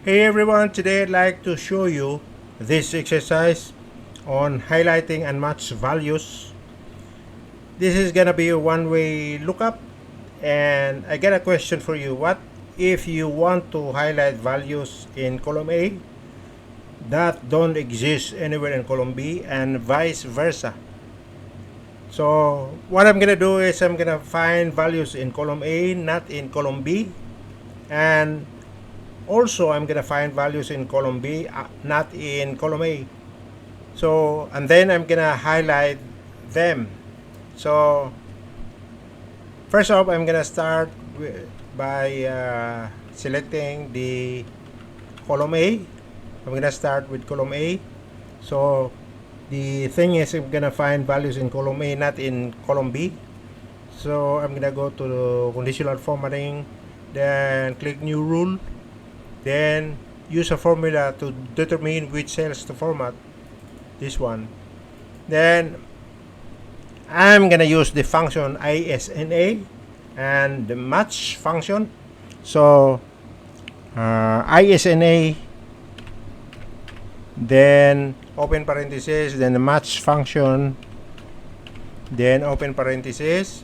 Hey everyone, today I'd like to show you this exercise on highlighting unmatched values. This is gonna be a one-way lookup, and I got a question for you. What if you want to highlight values in column A that don't exist anywhere in column B and vice versa? So what I'm gonna do is I'm gonna find values in column A, not in column B, and also I'm gonna find values in column B, not in column A. So, and then I'm gonna highlight them. So, first off, I'm gonna start by selecting the column A. I'm gonna start with column A. So, the thing is, I'm gonna find values in column A, not in column B. So, I'm gonna go to the conditional formatting, then click new rule, then use a formula to determine which cells to format. This one. Then I'm gonna use the function isna and the match function. So isna, then open parenthesis, then the match function, then open parenthesis,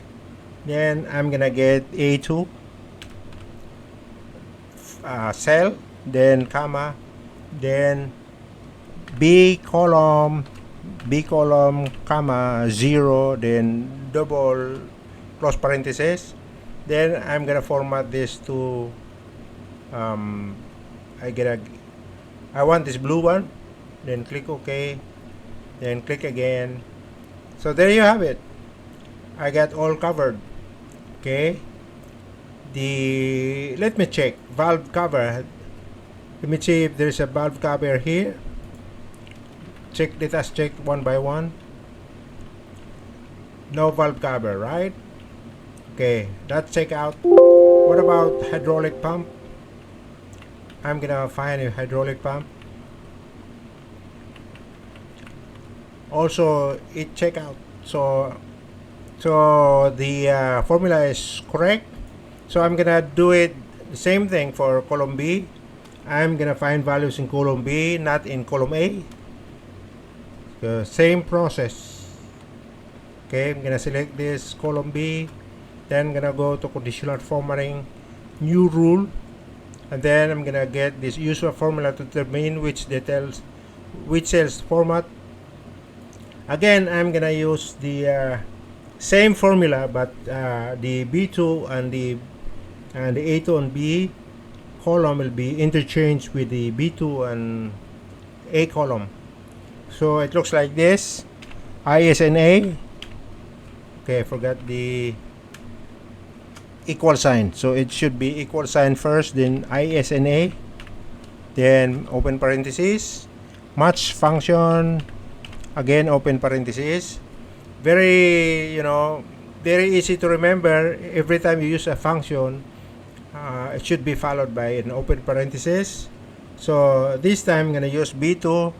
then I'm gonna get a2 cell, then comma, then b column, comma 0, then double close parenthesis. Then I'm gonna format this to I want this blue one, then click OK, then click again. So there you have it. I got all covered. Okay, let me check valve cover. Let me see if there's a valve cover here. Let us check one by one. No valve cover, right? Okay, that's check out. What about hydraulic pump? I'm gonna find a hydraulic pump. Also, it check out. So the formula is correct. So I'm gonna do it the same thing for column B. I'm gonna find values in column B, not in column A. The same process. Okay, I'm gonna select this column B, then I'm gonna go to conditional formatting, new rule, and then I'm gonna get this user formula to determine which cells format. Again, I'm gonna use the same formula, but the B2 and the A2 and B column will be interchanged with the B2 and A column. So it looks like this. ISNA. Okay, I forgot the equal sign. So it should be equal sign first, then ISNA, then open parenthesis, match function, again open parenthesis. Very, very easy to remember. Every time you use a function, it should be followed by an open parenthesis. So this time I'm going to use B2.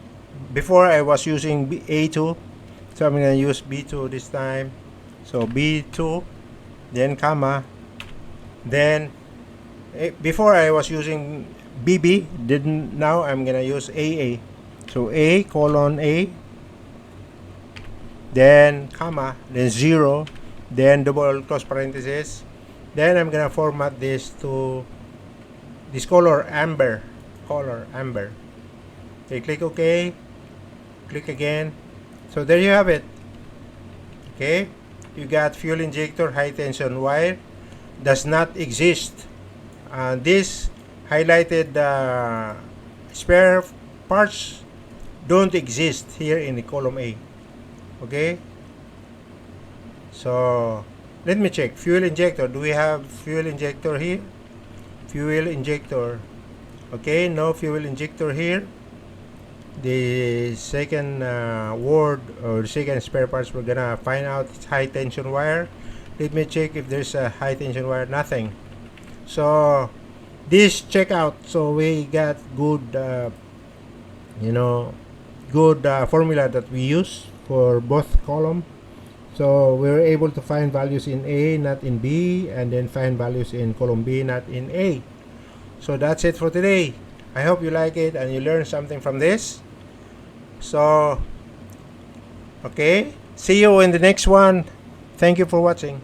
Before I was using A2, so I'm going to use B2 this time. So B2, then comma, then before I was using BB, now I'm going to use AA. So A colon A, then comma, then 0, then double close parenthesis. Then I'm going to format this to this color amber. Okay, click OK, click again. So there you have it. Okay, you got fuel injector high tension wire does not exist. This highlighted spare parts don't exist here in the column A. Okay, so let me check fuel injector. Do we have fuel injector here? Fuel injector. Okay, no fuel injector here. The second word or the second spare parts we're gonna find out is high tension wire. Let me check if there's a high tension wire. Nothing. So this check out. So we got good formula that we use for both column. So we're able to find values in A, not in B, and then find values in column B, not in A. So that's it for today. I hope you like it and you learn something from this. So, okay, see you in the next one. Thank you for watching.